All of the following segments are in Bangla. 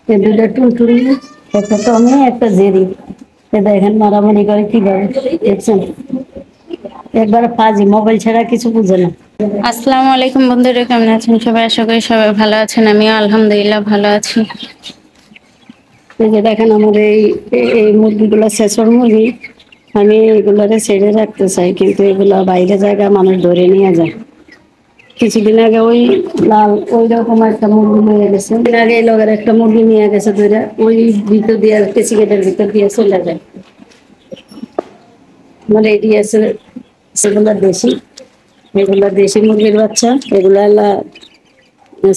এই দুইটা টুনটুনি, একটা টমি একটা জেরি। এ দেখেন মারামারি করে কিভাবে, দেখছেন? একবারে ফাজি, মোবাইল ছাড়া কিছু বুঝে না। আসসালামু আলাইকুম বন্ধুরা, কেমন আছেন সবাই? আশা করি সবাই ভালো আছেন। আমিও আলহামদুলিল্লাহ ভালো আছি। এই যে দেখেন আমার এই মুরগিগুলো শেষর মুরগি। আমি এগুলারে ছেড়ে রাখতে চাই, কিন্তু এগুলা বাইরে জায়গা মানুষ ধরে নিয়ে যায়। কিছুদিন আগে ওই লাল ওই রকম একটা মুরগি নিয়ে গেছে, দিন আগে এই লগের একটা মুরগি নিয়ে গেছে ধরে, ওই ভিতর দিয়ে কেসি গেটের ভিতর দিয়ে চলে যায়। মানে এটি আছে, সেগুলা দেশি, এগুলা দেশি মুরগির বাচ্চা। এগুলা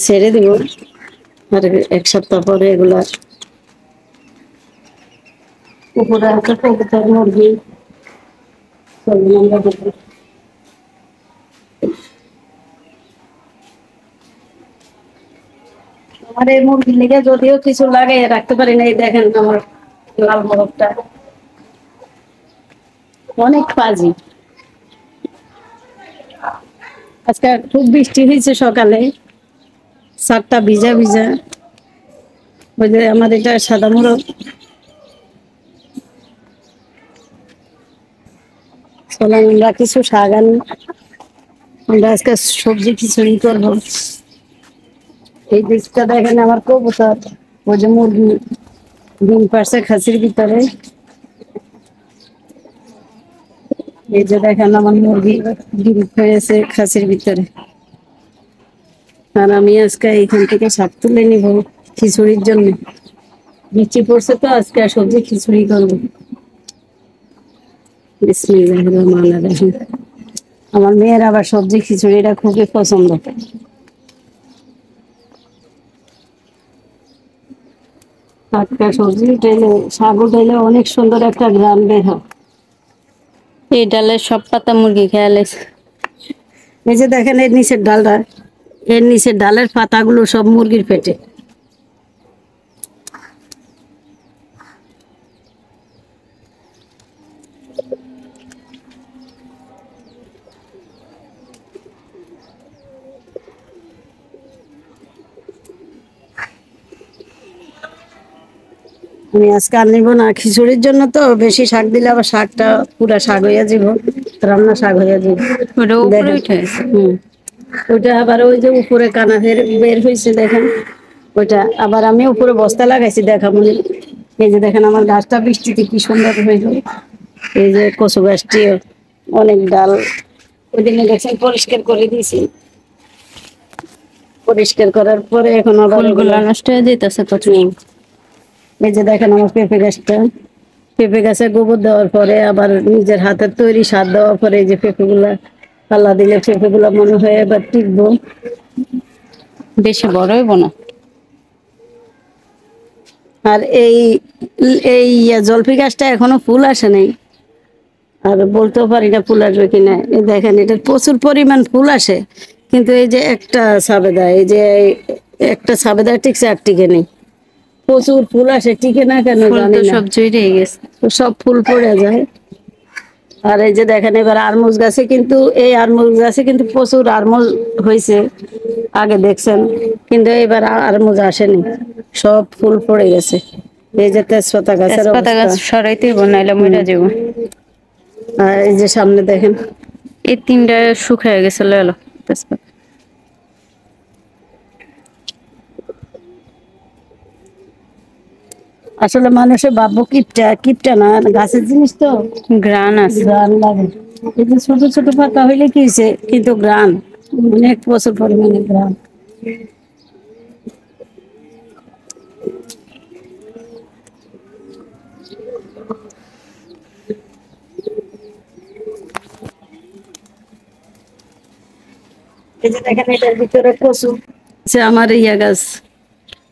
ছেড়ে দিব, আর 1 সপ্তাহ পরে এগুলা উপরে আছে কবুতর মুরগি, সবগুলো আমরা দেখবো। আমার এই মুরগির লেগে যদিও কিছু লাগাই রাখতে পারি না। এই দেখেন আমার লাল বরফটা অনেক পাজি। আজকে খুব বৃষ্টি হয়েছে সকালে, ছাদটা ভিজা ভিজা। ওই যে আমার এটা সাদা মোরগ। চলেন আমরা কিছু শাক আনি, আমরা আজকে সবজি খিচুড়ি করবো। এই দিকটা দেখেন আমার কবুতর, ওই যে মুরগি ডিম পারছে খাসির ভিতরে। এই যে দেখেন আমার মুরগি ডিম হয়েছে খাসির ভিতরে। আর আমি আজকে এইখান থেকে শাক তুলে নিব খিচুড়ির জন্য। বৃষ্টি পড়ছে তো, আজকে সবজি খিচুড়ি করবো। বিসমিল্লাহির রহমানির রহিম। আমার মেয়ের আবার সবজি খিচুড়িটা খুবই পছন্দ। টাটকা সবজি উঠাইলে, শাক উঠাইলে অনেক সুন্দর একটা ঘ্রাণ বের হয়। এই ডালের সব পাতা মুরগি খেয়ে লেছে। এই যে দেখেন এর নিচের ডালটা, এর নিচের ডালের পাতাগুলো সব মুরগির পেটে। আমি আজকে আর নিবো না খিচুড়ির জন্য, তো বেশি শাক দিলে আবার শাকটা পুরা শাক হইয়া যাব, রান্না শাক হইয়া যাব। ওটা উপরে দেখেন, উঠে গেছে। ওইটা আবার ওই যে উপরে কানা বের হয়েছে দেখেন। ওইটা আবার আমি উপরে বস্তা লাগাইছি দেখাবো। এই যে দেখেন আমার গাছটা বৃষ্টিতে কি সুন্দর হয়ে গেল। এই যে কচু গাছটি অনেক ডাল ওই দিনে দেখছেন পরিষ্কার করে দিয়েছি। পরিষ্কার করার পরে এখন আবার ফুলগুলো নষ্ট হয়ে যেতেছে প্রচুর। এই যে দেখেন আমার পেঁপে গাছটা, পেঁপে গাছে গোবর দেওয়ার পরে আবার নিজের হাতের তৈরি সার দেওয়ার পরে এই যে পেঁপে গুলা পাল্লা দিলে পেঁপে গুলা মনে হয় এবার টিকবো। বেশি বড় হইব না। আর এই এই জলফি গাছটা এখনো ফুল আসে নাই, আর বলতেও পারি না ফুল আসবে কিনা। এই দেখেন এটা প্রচুর পরিমাণ ফুল আসে, কিন্তু এই যে একটা সাবেদা, এই যে একটা সাবেদা টিকছে আর টিকে নেই। প্রচুর ফুল আসে, টিকে না কেন ফুল জানি তো না, সব জুড়ে গেছে। তো সব ফুল পড়ে যায়। আর এই যে দেখেন এবার আরমুজ গাছে কিন্তু, এই আরমুজ গাছে কিন্তু প্রচুর আরমুজ হয়েছে আগে দেখছেন, কিন্তু এবার আরমুজ আসেনি, সব ফুল পড়ে গেছে। এই যে তেজপাতা গাছের তেজপাতা অবস্থা। গাছ সরাইতে হইব, নাইলে মরে যাব। আর এই যে সামনে দেখেন এই তিনটা শুকায় গেছে, লইলো তেজপাতা। আসলে মানুষের ভাববো কিপটা কিপটা না, গাছের জিনিস তো ঘ্রাণ আছে। গ্রান লাগে। এই যে ছোট ছোট পাতা হইলে কি হয়েছে, কিন্তু গ্রান অনেক প্রচুর পরিমাণে গ্রান। এই যে দেখেন এটার ভিতরে কচু আছে, আমার ইয়া গাছ,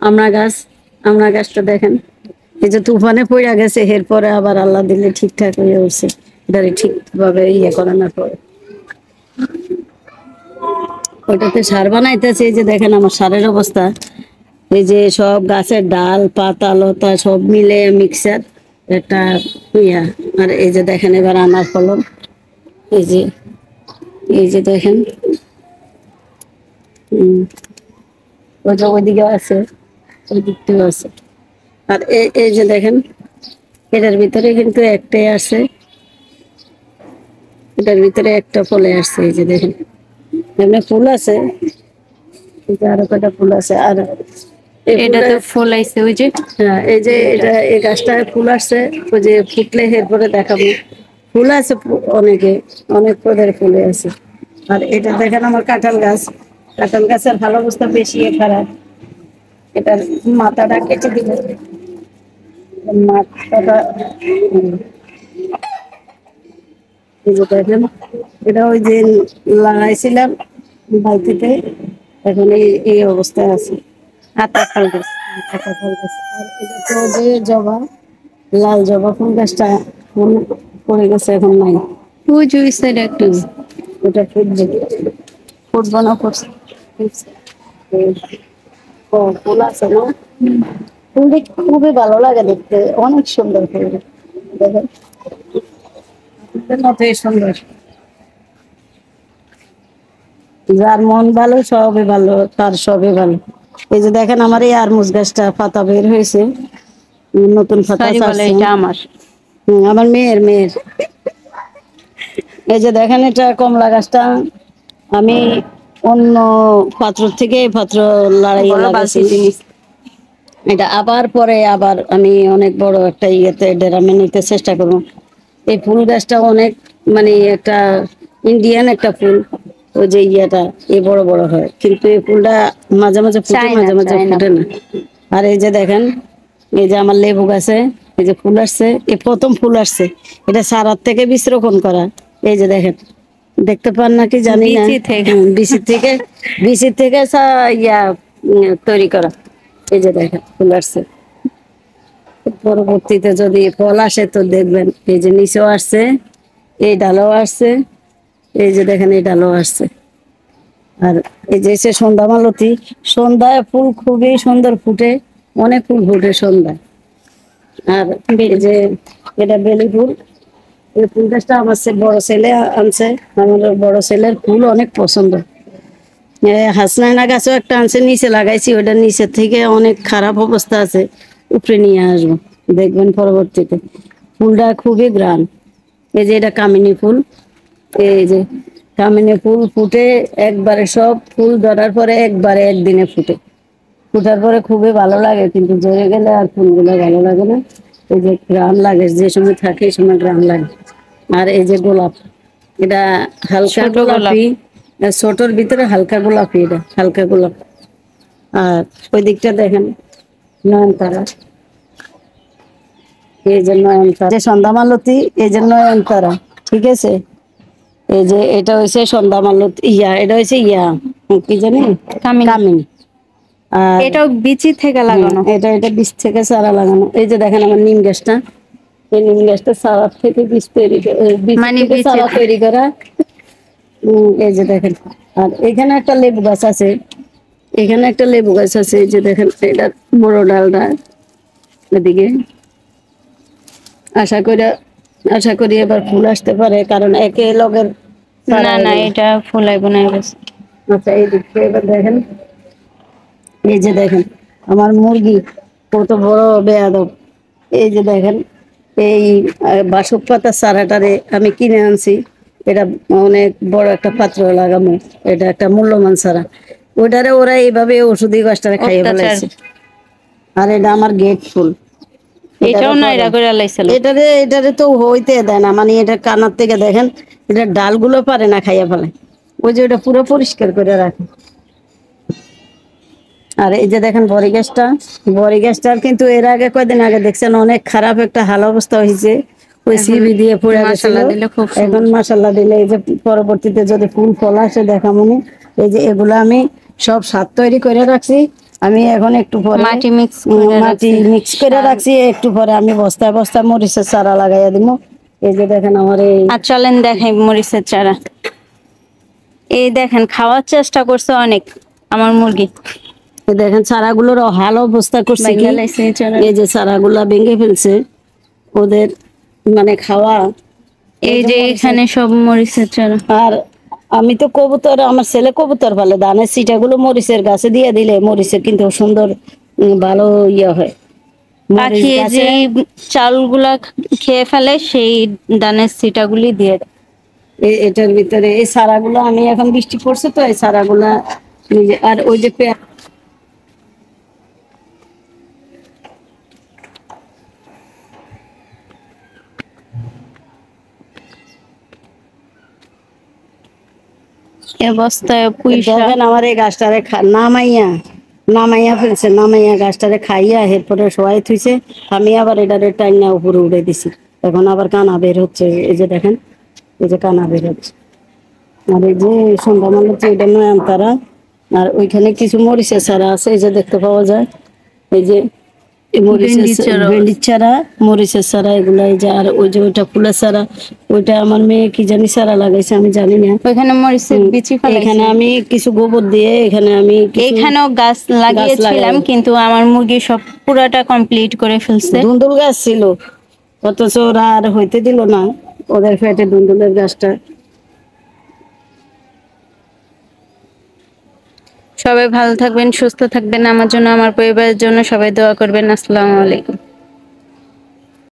আমড়া গাছ। আমড়া গাছটা দেখেন এই যে তুফানে পড়ে গেছে, এরপরে আবার আল্লাহ দিলে ঠিকঠাক হয়ে উঠছে। এটারে ঠিকভাবে ইয়ে করানোর পরে ওইটাতে সার বানাইতেছে। এই যে দেখেন আমার সারের অবস্থা, এই যে সব গাছের ডাল পাতা লতা সব মিলে মিক্সার একটা ইয়া। আর এই যে দেখেন এবার আনার ফলন, এই যে এই যে দেখেন ওই যে ওইদিকে আছে, ওই দিকটাও আছে। আর এই যে দেখেন, এটার ভিতরে কিন্তু একটাই আছে, এটার ভিতরে একটা ফলে আসছে। এই যে দেখেন, এমনি ফুল আছে, এই যে আরো কটা ফুল আছে। আর এই এটা ফুলটা, তো ফুল আইছে ওই যে। হ্যাঁ এই যে এটা, এই গাছটায় ফুল আসছে, ওই যে ফুটলে এরপরে দেখাবো। ফুল আছে অনেকে, অনেক পদের ফুলে আছে। আর এটা দেখেন আমার কাঁঠাল গাছ, কাঁঠাল গাছের ভালো অবস্থা বেশি খারাপ। এটার মাথাটা কেটে দিলে, মাথাটা এই যে দেখেন, এটা ওই যে লাগাইছিলাম বালতিতে, এখন এই অবস্থায় আছে। আতা ফল গাছ। একটা ফল গাছ। আর এটা তো যে জবা, লাল জবা ফুল গাছটা ফুল পড়ে গেছে, এখন নাই। ওই যে ওই সাইডে একটা হুম, আছে। ওটা ফুটবে, ফুটবো না ফুটছে, ফুটছে। ও ফুল আছে না, ফুল দেখতে খুবই ভালো লাগে, দেখতে অনেক সুন্দর ফুল। দেখেন ফুলের মতোই সুন্দর। যার মন ভালো সবই ভালো, তার সবই ভালো। এই যে দেখেন আমার এই আরমুজ গাছটা পাতা বের হয়েছে, নতুন পাতা সরি বলে ছাড়ছে। এটা আমার। আমার মেয়ের। এই যে দেখেন এটা কমলা গাছটা আমি অন্য পাত্র থেকে এই পাত্র লড়াইয়ে বড় লাগাইছি। বালতিতে নিস। এটা আবার পরে আবার আমি অনেক বড় একটা ইয়েতে ডেরামে নিতে চেষ্টা করবো। এই ফুল গাছটা অনেক মানে একটা ইন্ডিয়ান একটা ফুল, ওই যে ইয়েটা এই বড় বড় হয়, কিন্তু এই ফুলটা মাঝে মাঝে ফুটে, চাই না মাঝে মাঝে চাই না। ফুটে না। আর এই যে দেখেন, এই যে আমার লেবু গাছে এই যে ফুল আসছে, এই প্রথম ফুল আসছে, এটা সারার থেকে বীজ রোপণ করা। এই যে দেখেন, দেখতে পান নাকি জানি না। বিচি থেকে। বিচির থেকে ইয়া তৈরি করা। এই যে দেখেন ফুল আসছে, পরবর্তীতে যদি ফল আসে তো দেখবেন। এই যে নিচেও আসছে, এই ডালও আসছে, এই যে দেখেন এই ডালও আসছে। আর এই যে সে সন্ধ্যা মালতী, সন্ধ্যায় ফুল খুবই সুন্দর ফুটে, অনেক ফুল ফুটে সন্ধ্যায়। আর এই যে এটা বেলি ফুল, এই ফুল গাছটা আমার বড় ছেলে আনছে, আমার বড় ছেলের ফুল অনেক পছন্দ। হাসনাইনা গাছও একটা আনছে, নিচে লাগাইছি, ওটা নিচের থেকে অনেক খারাপ অবস্থা আছে, উপরে নিয়ে আসবো, দেখবেন পরবর্তীতে। ফুলটা খুবই গ্রান। এই যে এটা কামিনী ফুল, এই যে কামিনী ফুল ফুটে একবারে, সব ফুল ধরার পরে একবারে একদিনে ফুটে, ফুটার পরে খুবই ভালো লাগে, কিন্তু জড়ে গেলে আর ফুলগুলো ভালো লাগে না। এই যে গ্রাম লাগে, যে সময় থাকে এই সময় গ্রাম লাগে। আর এই যে গোলাপ, এটা হালকা ছোট গোলাপ। গোলাপি, ছোটর ভিতরে হালকা গোলাপি, এটা হালকা গোলাপ। আর ওই দিকটা দেখেন নয়নতারা, এই যে নয়নতারা, যে সন্ধ্যা মালতী, এই যে নয়নতারা, ঠিক আছে। এই যে এটা হয়েছে সন্ধ্যা মালতী, এটা হয়েছে কি জানি, কামিনী। কামিনী। আর এটাও বিচি থেকে লাগানো। এটা বীজ থেকে চারা লাগানো। এই যে দেখেন আমার নিম গাছটা, এই নিম গাছটা চারা থেকে বীজ তৈরি বীজ মানে থেকে বিচি। চারা তৈরি করা। এই যে দেখেন, আর এখানে একটা লেবু গাছ আছে, এখানে একটা লেবু গাছ আছে, এই যে দেখেন এটা বড় ডালটা এদিকে। আশা করি আশা করি এবার ফুল আসতে পারে, কারণ একে লগের না চারা না, এগুলো। এটা ফুলাই বোনাই গেছে। আচ্ছা এই দিক থেকে এবার দেখেন, এই যে দেখেন আমার মুরগি কত বড় বেয়াদব। এই যে দেখেন এই বাসক পাতার চারাটারে আমি কিনে আনছি, এটা অনেক বড় একটা পাত্র লাগানো, এটা একটা মূল্যবান চারা, ওইটারে ওরা এইভাবে ওষুধি গাছটারে খাইয়ে অত্যাচার। ফেলাইছে। আর এটা আমার গেট ফুল, এটাও নাইরা করে লাইছিল। এটারে তো হইতে দেয় না, মানে এটা কানার থেকে দেখেন, এটা ডালগুলো পারে না খাইয়া ফেলে, ওই যে ওটা পুরো পরিষ্কার করে রাখে। আর এই যে দেখেন বড়ি গাছটার কিন্তু এর আগে কয়দিন আগে দেখছেন অনেক খারাপ একটা হাল অবস্থা হয়েছে, ওই এখন সিবি দিয়ে পড়ে গেছিল। মাশাআল্লাহ দিলে খুব এখন সুন্দর। মাশাল্লাহ দিলে এই যে পরবর্তীতে যদি ফুল ফল আসে দেখা মনে, এই যে এগুলো আমি সব সার তৈরি করে রাখছি। আমি এখন একটু পরে মাটি মিক্স করে মাটি রাখছি। মিক্স করে রাখছি, একটু পরে আমি বস্তায় বস্তায় মরিচের চারা লাগাইয়া দিব। এই যে দেখেন আমার এই, আর চলেন দেখাই মরিচের চারা। এই দেখেন খাওয়ার চেষ্টা করছে অনেক আমার মুরগি। এই দেখেন চারাগুলোর হাল অবস্থা করছে কি, বাইঙ্গা লাইছে এই চারা। এই যে চারাগুলা ভেঙে ফেলছে, ওদের মানে খাওয়া। এই যে এখানে সব মরিচের চারা। আর আমি তো কবুতর, আমার ছেলে কবুতর ভালো, ধানের সিটাগুলো মরিচের গাছে দিয়ে দিলে মরিচের কিন্তু সুন্দর ভালো হয়। মরিচ পাখি গাছে যে চালগুলা খেয়ে ফেলে সেই ধানের ছিটাগুলি দিয়ে দেয়। এটার ভিতরে এই চারাগুলো আমি এখন বৃষ্টি পড়ছে তো এই চারাগুলা নিজে আর ওই যে এ বস্তায় পুঁইশাক দেখেন আমার এই গাছটারে নামাইয়া নামাইয়া ফেলছে, নামাইয়া গাছটারে খাইয়া এরপরে শোয়াই থুইছে। আমি আবার এটারে টাইনা উপরে উড়ে দিছি, এখন আবার কানা বের হচ্ছে। এই যে দেখেন, এই যে কানা বের হচ্ছে। আর এই যে সন্ধ্যা হচ্ছে এটা নয়ন তারা। আর ওইখানে কিছু মরিচের চারা আছে, এই যে দেখতে পাওয়া যায়। এই যে এই ভেন্ডি চারাও আছে। ভেন্ডির চারা, মরিচের চারা এগুলা। এই যে আর ওই যে ওইটা ফুলের চারা, ওইটা আমার মেয়ে কি জানি চারা লাগাইছে আমি জানি না। ওইখানে মরিচের বিচি এখানে ফেলাইছে। আমি কিছু গোবর দিয়ে এখানে আমি কিছু এখানেও গাছ লাগিয়েছিলাম, লাগাই। কিন্তু আমার মুরগি সব পুরাটা কমপ্লিট করে ফেলছে। ধুন্দুল গাছ ছিল, অথচ ওরা আর হইতে দিল না, ওদের ফেটে ধুন্দুলের গাছটা। সবাই ভালো থাকবেন, সুস্থ থাকবেন। আমার জন্য, আমার পরিবারের জন্য সবাই দোয়া করবেন। আসসালামু আলাইকুম।